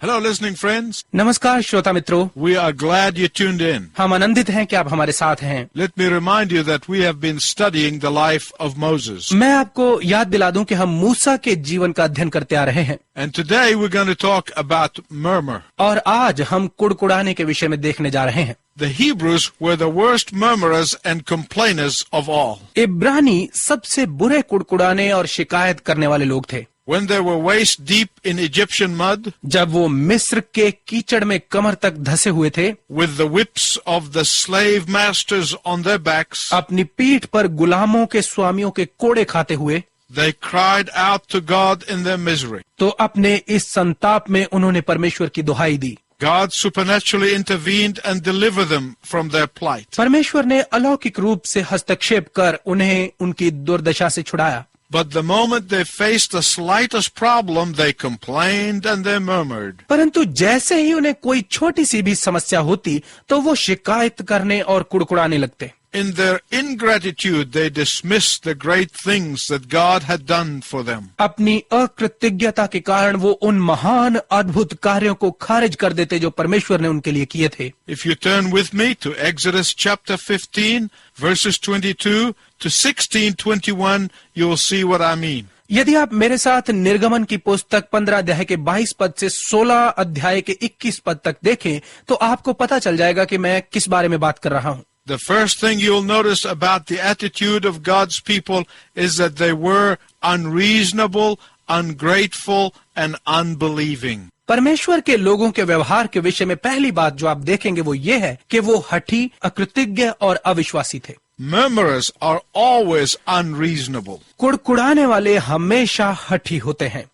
Hello, listening friends. नमस्कार श्रोता मित्रों, We are glad you tuned in. हम आनंदित हैं कि आप हमारे साथ हैं। Let me remind you that we have been studying the life of Moses. मैं आपको याद दिला दूं कि हम मूसा के जीवन का अध्ययन करते आ रहे हैं And today we're going to talk about murmur. और आज हम कुड़कुड़ाने के विषय में देखने जा रहे हैं। The Hebrews were the worst murmurers and complainers of all. इब्रानी सबसे बुरे कुड़कुड़ाने और शिकायत करने वाले लोग थे। When they were waist deep in Egyptian mud, जब वो मिस्र के कीचड़ में कमर तक धसे हुए थे, with the whips of the slave masters on their backs, अपनी पीठ पर गुलामों के स्वामियों के कोड़े खाते हुए, they cried out to God in their misery. तो अपने इस संताप में उन्होंने परमेश्वर की दुहाई दी। God supernaturally intervened and delivered them from their plight. परमेश्वर ने अलौकिक रूप से हस्तक्षेप कर उन्हें उनकी दुर्दशा से छुड़ाया। But the moment they faced the slightest problem, they complained and they murmured. परंतु जैसे ही उन्हें कोई छोटी सी भी समस्या होती तो वो शिकायत करने और कुड़कुड़ाने लगते। In their ingratitude, they dismissed the great things that God had done for them. अपनी अकृतज्ञता के कारण वो उन महान अद्भुत कार्यों को खारिज कर देते जो परमेश्वर ने उनके लिए किए थे। If you turn with me to Exodus chapter 15, verses 22 to 16:21, you'll see what I mean. यदि आप मेरे साथ निर्गमन की पुस्तक 15 अध्याय के 22 पद से 16 अध्याय के 21 पद तक देखें तो आपको पता चल जाएगा कि मैं किस बारे में बात कर रहा हूँ। The first thing you'll notice about the attitude of God's people is that they were unreasonable, ungrateful, and unbelieving. परमेश्वर के लोगों के व्यवहार के विषय में पहली बात जो आप देखेंगे वो ये है कि वो हठी, अकृतज्ञ और अविश्वासी थे। Murmurers are always unreasonable. कुड़कुड़ाने वाले हमेशा हठी होते हैं।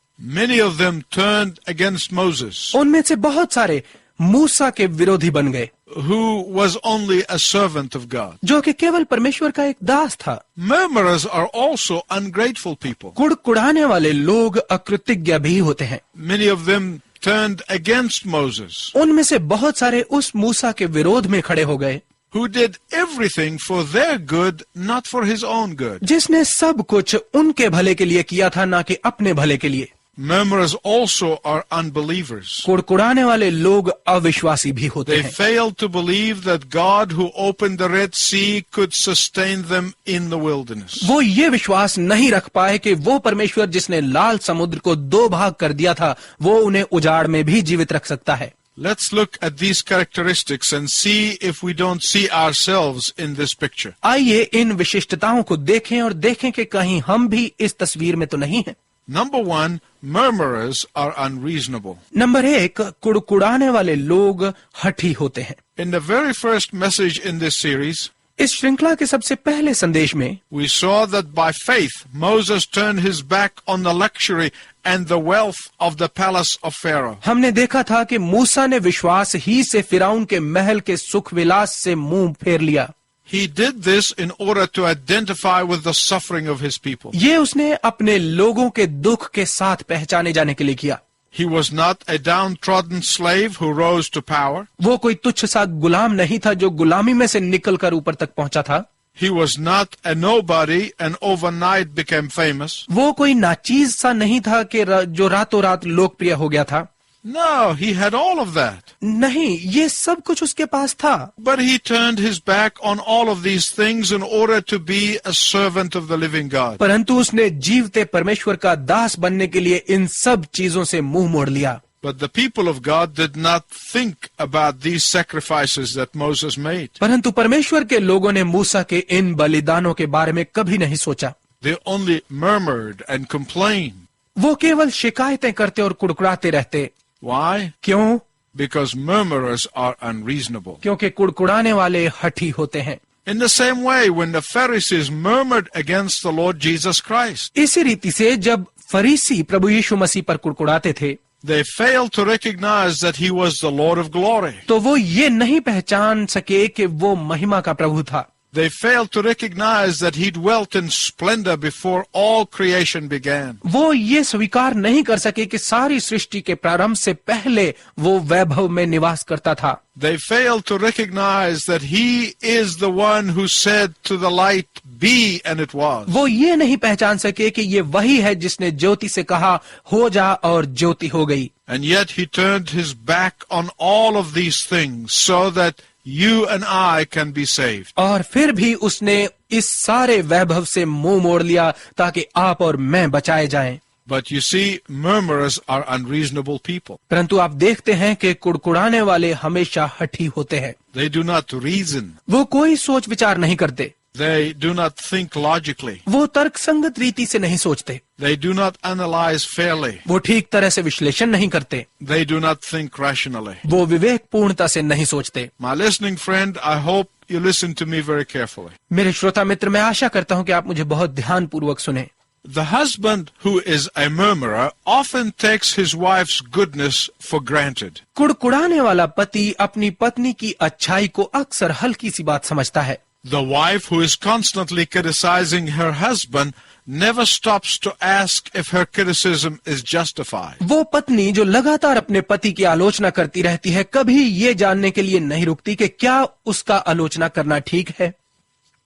Many of them turned against Moses, उनमें से बहुत सारे मूसा के विरोधी बन गए, who was only a servant of God. जो कि केवल परमेश्वर का एक दास था। Murmurers are also ungrateful people. कुड़कुड़ाने वाले लोग अकृतज्ञ भी होते हैं। Many of them turned against Moses, उनमें से बहुत सारे उस मूसा के विरोध में खड़े हो गए, who did everything for their good, not for his own good. जिसने सब कुछ उनके भले के लिए किया था, ना कि अपने भले के लिए। Murmurers also are unbelievers. कुड़कुड़ाने वाले लोग अविश्वासी भी होते They हैं। failed to believe that God who opened the Red Sea could sustain them in the wilderness. वो ये विश्वास नहीं रख पाए कि वो परमेश्वर जिसने लाल समुद्र को 2 भाग कर दिया था वो उन्हें उजाड़ में भी जीवित रख सकता है। Let's look at these characteristics and see if we don't see ourselves in this picture. आइए इन विशिष्टताओं को देखें और देखें कि कहीं हम भी इस तस्वीर में तो नहीं हैं। Number one, murmurers are unreasonable. Number 1, कुड़कुड़ाने वाले लोग हठी होते हैं। In the very first message in this series, इस श्रृंखला के सबसे पहले संदेश में we saw that by faith Moses turned his back on the luxury and the wealth of the palace of Pharaoh. हमने देखा था कि मूसा ने विश्वास ही से फिरौन के महल के सुख विलास से मुंह फेर लिया। He did this in order to identify with the suffering of his people. ये उसने अपने लोगों के दुख के साथ पहचाने जाने के लिए किया। He was not a downtrodden slave who rose to power. वो कोई तुच्छ सा गुलाम नहीं था जो गुलामी में से निकलकर ऊपर तक पहुंचा था। He was not a nobody and overnight became famous. वो कोई नाचीज सा नहीं था कि जो रातों रात लोकप्रिय हो गया था। No, he had all of that. नहीं, ये सब कुछ उसके पास था। But he turned his back on all of these things in order to be a servant of the living God. परंतु उसने जीवते परमेश्वर का दास बनने के लिए इन सब चीजों से मुंह मोड़ लिया। But the people of God did not think about these sacrifices that Moses made. परंतु परमेश्वर के लोगों ने मूसा के इन बलिदानों के बारे में कभी नहीं सोचा। They only murmured and complained. वो केवल शिकायतें करते और कुड़कुड़ाते रहते। Why? क्यों? Because murmurers are unreasonable. क्योंकि कुड़कुड़ाने वाले हठी होते हैं। In the same way, when the Pharisees murmured against the Lord Jesus Christ, इसी रीति से जब फरीसी प्रभु यीशु मसीह पर कुड़कुड़ाते थे, they failed to recognize that he was the Lord of glory. तो वो ये नहीं पहचान सके कि वो महिमा का प्रभु था। They failed to recognize that he dwelt in splendor before all creation began. वो ये स्वीकार नहीं कर सके कि सारी सृष्टि के प्रारंभ से पहले वो वैभव में निवास करता था। They failed to recognize that he is the one who said to the light, be, and it was. वो ये नहीं पहचान सके कि ये वही है जिसने ज्योति से कहा हो जा और ज्योति हो गई। And yet he turned his back on all of these things so that you and I can be saved. और फिर भी उसने इस सारे वैभव से मुंह मोड़ लिया ताकि आप और मैं बचाए जाएं। But you see, murmurers are unreasonable people. परंतु आप देखते हैं कि कुड़कुड़ाने वाले हमेशा हठी होते हैं। They do not reason. वो कोई सोच विचार नहीं करते, They do not think logically. वो तर्कसंगत रीति से नहीं सोचते, They do not analyze fairly. वो ठीक तरह से विश्लेषण नहीं करते, They do not think rationally. वो विवेक पूर्णता से नहीं सोचते। My listening friend, I hope you listen to me very carefully. मेरे श्रोता मित्र, मैं आशा करता हूं कि आप मुझे बहुत ध्यान पूर्वक सुने। The husband who is a murmurer often takes his wife's goodness for granted. कुड़कुड़ाने वाला पति अपनी पत्नी की अच्छाई को अक्सर हल्की सी बात समझता है। The wife who is constantly criticizing her husband never stops to ask if her criticism is justified. वो पत्नी जो लगातार अपने पति की आलोचना करती रहती है, कभी ये जानने के लिए नहीं रुकती कि क्या उसका आलोचना करना ठीक है।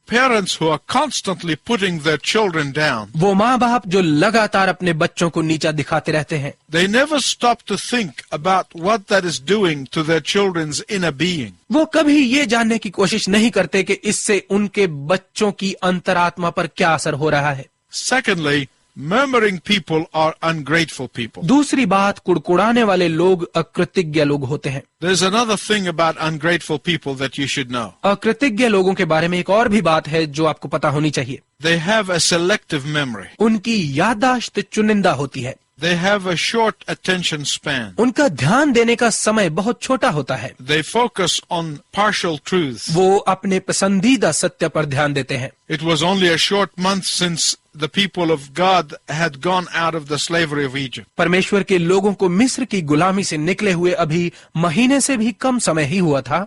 Parents who are constantly putting their children down, वो माँ बाप जो लगातार अपने बच्चों को नीचा दिखाते रहते हैं, they never stop to think about what that is doing to their children's inner being. वो कभी ये जानने की कोशिश नहीं करते कि इससे उनके बच्चों की अंतरात्मा पर क्या असर हो रहा है। Secondly, murmuring people are ungrateful people. दूसरी बात, कुड़कुड़ाने वाले लोग अकृतज्ञ लोग होते हैं। There's another thing about ungrateful people that you should know. अकृतज्ञ लोगों के बारे में एक और भी बात है जो आपको पता होनी चाहिए। They have a selective memory. उनकी याददाश्त चुनिंदा होती है। They have a short attention span. उनका ध्यान देने का समय बहुत छोटा होता है। They focus on partial truths. वो अपने पसंदीदा सत्य पर ध्यान देते हैं। It was only a short month since the people of God had gone out of the slavery of Egypt. परमेश्वर के लोगों को मिस्र की गुलामी से निकले हुए अभी महीने से भी कम समय ही हुआ था।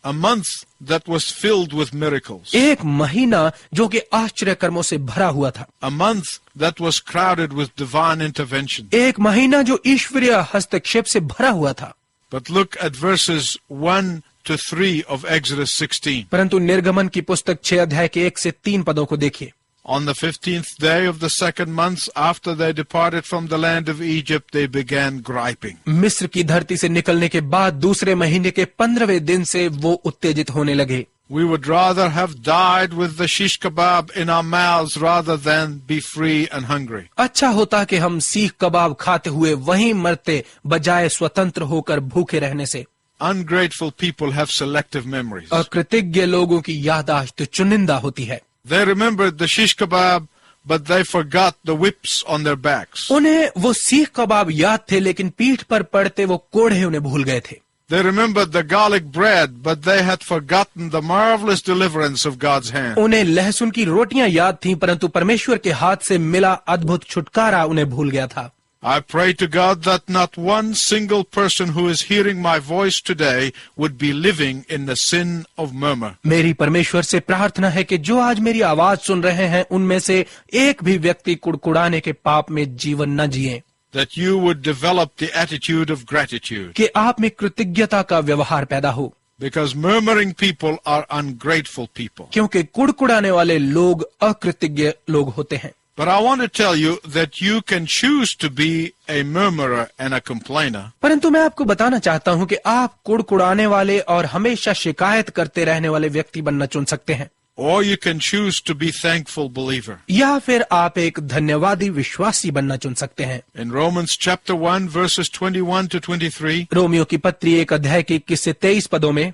A month that was filled with miracles. एक महीना जो कि आश्चर्य कर्मों से भरा हुआ था। A month that was crowded with divine intervention. एक महीना जो ईश्वरीय हस्तक्षेप से भरा हुआ था। But look at verses 1 to 3 of Exodus 16. परंतु निर्गमन की पुस्तक 6 अध्याय के 1 से 3 पदों को देखिए। On the 15th day of the second month after they departed from the land of Egypt, they began griping. मिस्र की धरती से निकलने के बाद दूसरे महीने के 15वें दिन से वो उत्तेजित होने लगे। We would rather have died with the shish kebab in our mouths rather than be free and hungry. अच्छा होता कि हम सीख कबाब खाते हुए वहीं मरते बजाय स्वतंत्र होकर भूखे रहने से। Ungrateful people have selective memories. अकृतज्ञ लोगों की याददाश्त चुनिंदा होती है। They remembered the shish kebab, but they forgot the whips on their backs. उन्हें वो सीख कबाब याद थे, लेकिन पीठ पर पड़ते वो कोड़े उन्हें भूल गए थे। They remembered the garlic bread, but they had forgotten the marvelous deliverance of God's hand. उन्हें लहसुन की रोटियां याद थीं, परंतु परमेश्वर के हाथ से मिला अद्भुत छुटकारा उन्हें भूल गया था। I pray to God that not one single person who is hearing my voice today would be living in the sin of murmur. मेरी परमेश्वर से प्रार्थना है कि जो आज मेरी आवाज सुन रहे हैं उनमें से एक भी व्यक्ति कुड़कुड़ाने के पाप में जीवन न जिए। That you would develop the attitude of gratitude. कि आप में कृतज्ञता का व्यवहार पैदा हो। Because murmuring people are ungrateful people. क्योंकि कुड़कुड़ाने वाले लोग अकृतज्ञ लोग होते हैं। But I want to tell you that you can choose to be a murmurer and a complainer. परंतु मैं आपको बताना चाहता हूं कि आप कुड़कुड़ाने वाले और हमेशा शिकायत करते रहने वाले व्यक्ति बनना चुन सकते हैं। Or you can choose to be thankful believer. या फिर आप एक धन्यवादी विश्वासी बनना चुन सकते हैं। In Romans chapter 1 verses 21 to 23, Romeo की पत्री 1 अध्याय के 21 से 23 पदों में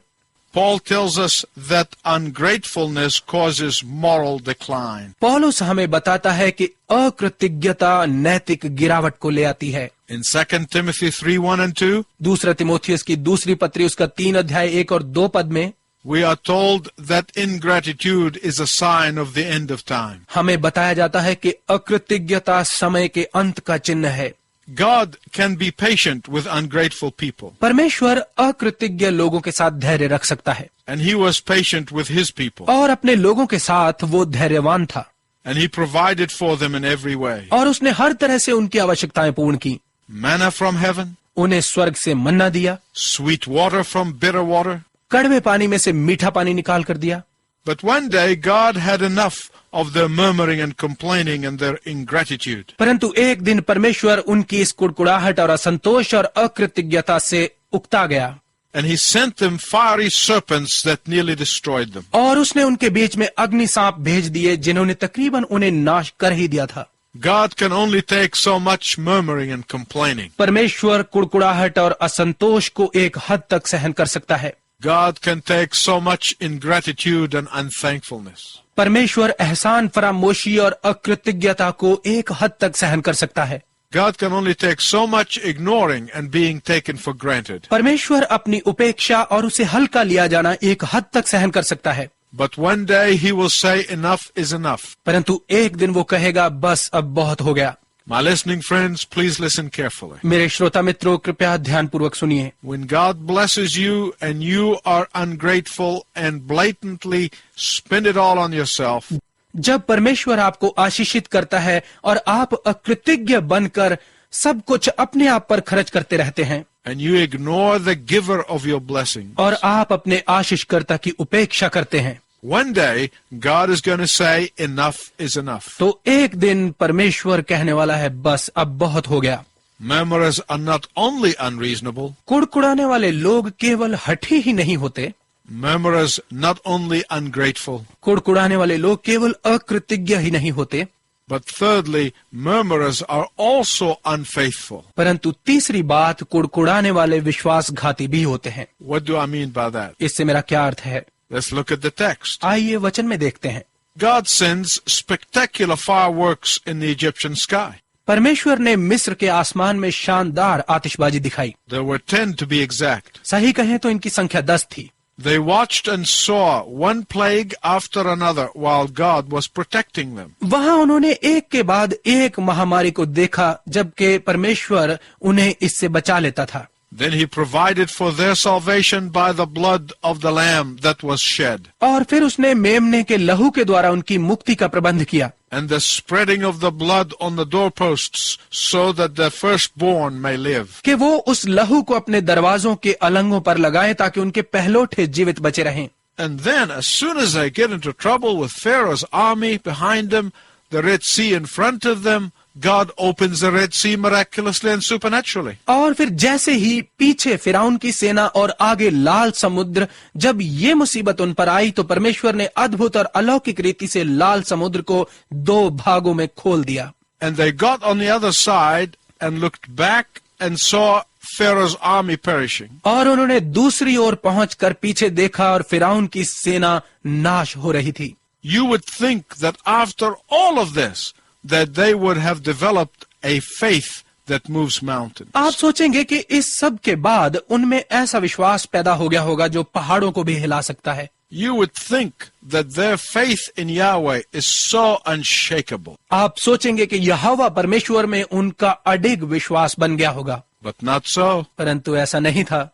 Paul tells us that ungratefulness causes moral decline. पौलुस हमें बताता है कि अकृतज्ञता नैतिक गिरावट को ले आती है। In 2 Timothy 3:1 and 2, दूसरा तिमोथियस की दूसरी पत्री उसका 3 अध्याय 1 और 2 पद में we are told that ingratitude is a sign of the end of time. हमें बताया जाता है कि अकृतज्ञता समय के अंत का चिन्ह है। God can be patient with ungrateful people. परमेश्वर अकृतज्ञ लोगों के साथ धैर्य रख सकता है। And he was patient with his people. और अपने लोगों के साथ वो धैर्यवान था। And he provided for them in every way. और उसने हर तरह से उनकी आवश्यकताएं पूर्ण की। Manna from heaven, उन्हें स्वर्ग से मन्ना दिया, sweet water from bitter water, कड़वे पानी में से मीठा पानी निकाल कर दिया, But one day God had enough of their murmuring and complaining and their ingratitude. परंतु एक दिन परमेश्वर उनकी इस कुड़कुड़ाहट और असंतोष और अकृतज्ञता से उकता गया And he sent them fiery serpents that nearly destroyed them. और उसने उनके बीच में अग्नि सांप भेज दिए जिन्होंने तकरीबन उन्हें नाश कर ही दिया था। God can only take so much murmuring and complaining. परमेश्वर कुड़कुड़ाहट और असंतोष को एक हद तक सहन कर सकता है। God can take so much ingratitude and unthankfulness. परमेश्वर एहसान फरामोशी और अकृतज्ञता को एक हद तक सहन कर सकता है। God can only take so much ignoring and being taken for granted. परमेश्वर अपनी उपेक्षा और उसे हल्का लिया जाना एक हद तक सहन कर सकता है। But one day he will say enough is enough. परंतु एक दिन वो कहेगा बस अब बहुत हो गया। My listening friends, please listen carefully. मेरे श्रोता मित्रों कृपया ध्यानपूर्वक सुनिए। When God blesses you and you are ungrateful and blatantly spend it all on yourself, जब परमेश्वर आपको आशीषित करता है और आप अकृतज्ञ बनकर सब कुछ अपने आप पर खर्च करते रहते हैं and you ignore the giver of your blessing, और आप अपने आशीषकर्ता की उपेक्षा करते हैं, one day God is going to say enough is enough. तो एक दिन परमेश्वर कहने वाला है बस अब बहुत हो गया। Murmurers are not only unreasonable, कुड़कुड़ाने वाले लोग केवल हठी ही नहीं होते, murmurers not only ungrateful, कुड़कुड़ाने वाले लोग केवल अकृतज्ञ ही नहीं होते, but thirdly, murmurers are also unfaithful. परंतु तीसरी बात कुड़कुड़ाने वाले विश्वासघाती भी होते हैं। What do I mean by that? इससे मेरा क्या अर्थ है? Let's look at the text. आइए वचन में देखते हैं। God sends spectacular fireworks in the Egyptian sky. परमेश्वर ने मिस्र के आसमान में शानदार आतिशबाजी दिखाई। There were 10 to be exact. सही कहें तो इनकी संख्या 10 थी। They watched and saw one plague after another while God was protecting them. वहां उन्होंने एक के बाद एक महामारी को देखा जबकि परमेश्वर उन्हें इससे बचा लेता था। Then he provided for their salvation by the blood of the lamb that was shed, और फिर उसने मेमने के लहू के द्वारा उनकी मुक्ति का प्रबंध किया and the spreading of the blood on the doorposts so that the firstborn may live. कि वो उस लहू को अपने दरवाजों के अलंगों पर लगाए ताकि उनके पहलोठे जीवित बचे रहें। And then, as soon as they get into trouble with Pharaoh's army behind them, the Red Sea in front of them, God opens the Red Sea miraculously and supernaturally. और फिर जैसे ही पीछे फिरौन की सेना और आगे लाल समुद्र, जब ये मुसीबत उन पर आई तो परमेश्वर ने अद्भुत और अलौकिक रीति से लाल समुद्र को 2 भागों में खोल दिया। And they got on the other side and looked back and saw Pharaoh's army perishing. और उन्होंने दूसरी ओर पहुंचकर पीछे देखा और फिरौन की सेना नाश हो रही थी। You would think that after all of this, that they would have developed a faith that moves mountains. आप सोचेंगे कि इस सब के बाद उनमें ऐसा विश्वास पैदा हो गया होगा जो पहाड़ों को भी हिला सकता है। You would think that their faith in Yahweh is so unshakable. आप सोचेंगे कि यहोवा परमेश्वर में उनका अडिग विश्वास बन गया होगा, But not so. परंतु ऐसा नहीं था।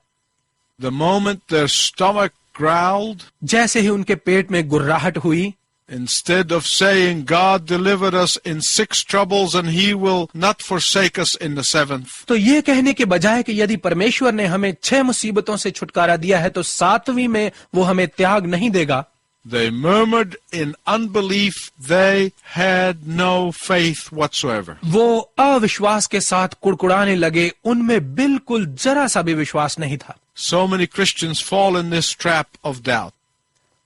The moment their stomach growled, जैसे ही उनके पेट में गुर्राहट हुई, instead of saying, God delivered us in 6 troubles and he will not forsake us in the 7th, तो ये कहने के बजाय कि यदि परमेश्वर ने हमें 6 मुसीबतों से छुटकारा दिया है तो 7वीं में वो हमें त्याग नहीं देगा, they murmured in unbelief. They had no faith whatsoever. वो अविश्वास के साथ कुड़कुड़ाने लगे, उनमें बिल्कुल जरा सा भी विश्वास नहीं था। So many Christians fall in this trap of doubt.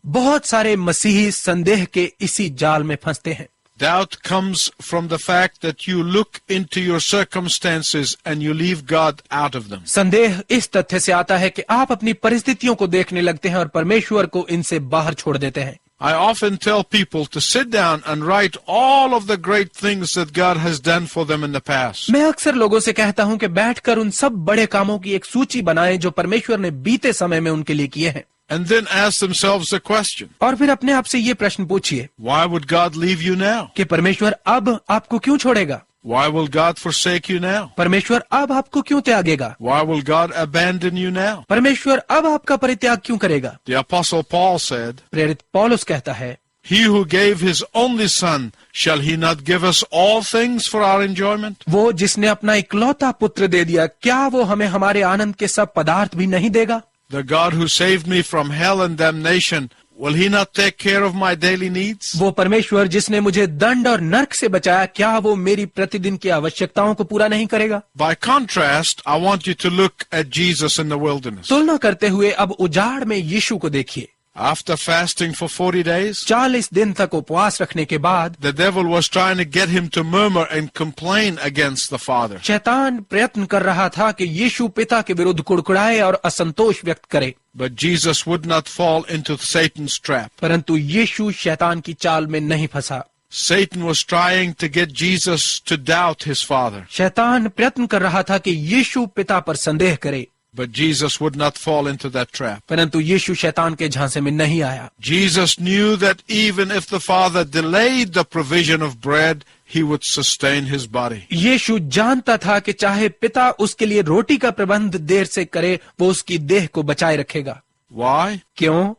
बहुत सारे मसीही संदेह के इसी जाल में फंसते हैं। Doubt comes from the fact that you look into your circumstances and you leave God out of them. संदेह इस तथ्य से आता है कि आप अपनी परिस्थितियों को देखने लगते हैं और परमेश्वर को इनसे बाहर छोड़ देते हैं। I often tell people to sit down and write all of the great things that God has done for them in the past. मैं अक्सर लोगों से कहता हूं कि बैठकर उन सब बड़े कामों की एक सूची बनाएं जो परमेश्वर ने बीते समय में उनके लिए किए हैं। And then ask themselves the question, और फिर अपने आप से ये प्रश्न पूछिए why would God leave you now? कि परमेश्वर अब आपको क्यों छोड़ेगा? Why will God forsake you now? परमेश्वर अब आपको क्यों त्यागेगा? Why will God abandon you now? परमेश्वर अब आपका परित्याग क्यों करेगा? The Apostle Paul said, प्रेरित पौलुस कहता है, He who gave his only son, shall he not give us all things for our enjoyment? वो जिसने अपना इकलौता पुत्र दे दिया, क्या वो हमें हमारे आनंद के सब पदार्थ भी नहीं देगा? The God who saved me from hell and damnation Will he not take care of my daily needs? वो परमेश्वर जिसने मुझे दंड और नर्क से बचाया, क्या वो मेरी प्रतिदिन की आवश्यकताओं को पूरा नहीं करेगा? By contrast, I want you to look at Jesus in the wilderness. तुलना करते हुए अब उजाड़ में यीशु को देखिए। After fasting for 40 days, 40 दिन तक उपवास रखने के बाद the devil was trying to get him to murmur and complain against the Father. शैतान प्रयत्न कर रहा था कि यीशु पिता के विरुद्ध कुड़कुड़ाए और असंतोष व्यक्त करे, But Jesus would not fall into Satan's trap. परंतु यीशु शैतान की चाल में नहीं फंसा। Satan was trying to get Jesus to doubt his Father. शैतान प्रयत्न कर रहा था कि यीशु पिता पर संदेह करे, But Jesus would not fall into that trap. परंतु यीशु शैतान के झांसे में नहीं आया। Jesus knew that even if the Father delayed the provision of bread, he would sustain his body. यीशु जानता था कि चाहे पिता उसके लिए रोटी का प्रबंध देर से करे, वो उसकी देह को बचाए रखेगा। Why? क्यों?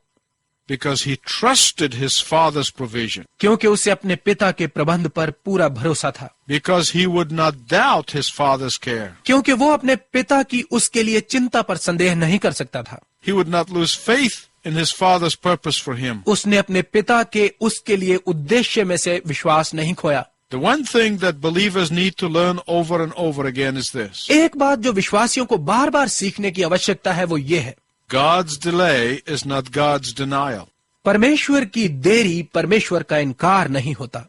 Because he trusted his Father's provision. क्योंकि उसे अपने पिता के प्रबंध पर पूरा भरोसा था। Because he would not doubt his Father's care. क्योंकि वो अपने पिता की उसके लिए चिंता पर संदेह नहीं कर सकता था। He would not lose faith in his Father's purpose for him. उसने अपने पिता के उसके लिए उद्देश्य में से विश्वास नहीं खोया। The one thing that believers need to learn over and over again is this. एक बात जो विश्वासियों को बार बार सीखने की आवश्यकता है वो ये है, God's delay is not God's denial. परमेश्वर की देरी परमेश्वर का इनकार नहीं होता।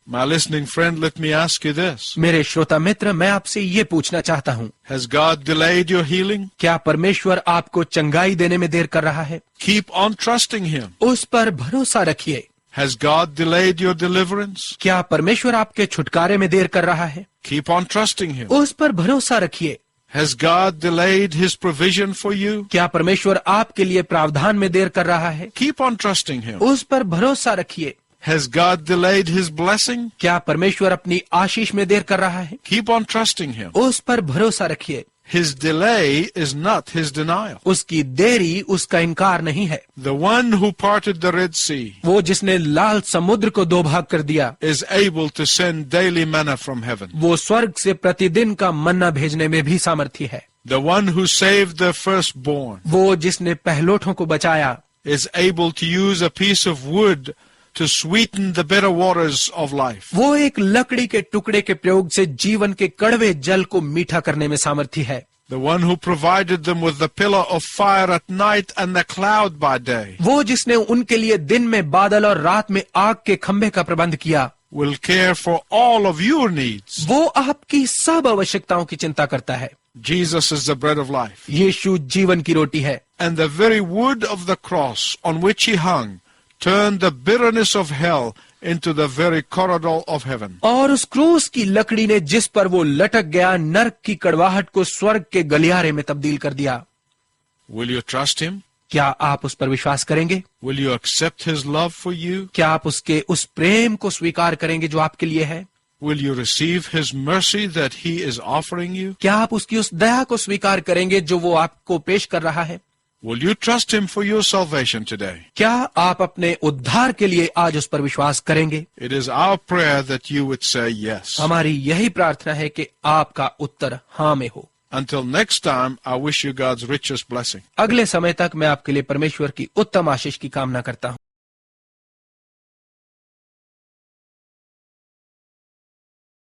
My listening friend, let me ask you this. मेरे श्रोता मित्र, मैं आपसे ये पूछना चाहता हूँ, Has God delayed your healing? क्या परमेश्वर आपको चंगाई देने में देर कर रहा है? Keep on trusting him. उस पर भरोसा रखिए। Has God delayed your deliverance? क्या परमेश्वर आपके छुटकारे में देर कर रहा है? Keep on trusting him. उस पर भरोसा रखिए। Has God delayed his provision for you? क्या परमेश्वर आपके लिए प्रावधान में देर कर रहा है? Keep on trusting him. उस पर भरोसा रखिए। Has God delayed his blessing? क्या परमेश्वर अपनी आशीष में देर कर रहा है? Keep on trusting him. उस पर भरोसा रखिए। His delay is not his denial. उसकी देरी उसका इनकार नहीं है। The one who parted the Red Sea वो जिसने लाल समुद्र को दो भाग कर दिया, is able to send daily manna from heaven. वो स्वर्ग से प्रतिदिन का मन्ना भेजने में भी सामर्थ्य है। The one who saved the firstborn वो जिसने पहलोठों को बचाया, is able to use a piece of wood to sweeten the bitter waters of life. वो एक लकड़ी के टुकड़े के प्रयोग से जीवन के कड़वे जल को मीठा करने में सामर्थ्य है। The one who provided them with the pillar of fire at night and the cloud by day वो जिसने उनके लिए दिन में बादल और रात में आग के खंभे का प्रबंध किया, will care for all of your needs. वो आपकी सब आवश्यकताओं की चिंता करता है। Jesus is the bread of life. यीशु जीवन की रोटी है। And the very wood of the cross on which he hung turned the bitterness of hell into the very corridor of heaven. और उस क्रूस की लकड़ी ने जिस पर वो लटक गया, नरक की कड़वाहट को स्वर्ग के गलियारे में तब्दील कर दिया। Will you trust him? क्या आप उस पर विश्वास करेंगे? Will you accept his love for you? क्या आप उसके उस प्रेम को स्वीकार करेंगे जो आपके लिए है? Will you receive his mercy that he is offering you? क्या आप उसकी उस दया को स्वीकार करेंगे जो वो आपको पेश कर रहा है? Will you trust him for your salvation today? क्या आप अपने उद्धार के लिए आज उस पर विश्वास करेंगे? It is our prayer that you would say yes. हमारी यही प्रार्थना है कि आपका उत्तर हाँ में हो। Until next time, I wish you God's richest blessing. अगले समय तक मैं आपके लिए परमेश्वर की उत्तम आशीष की कामना करता हूँ।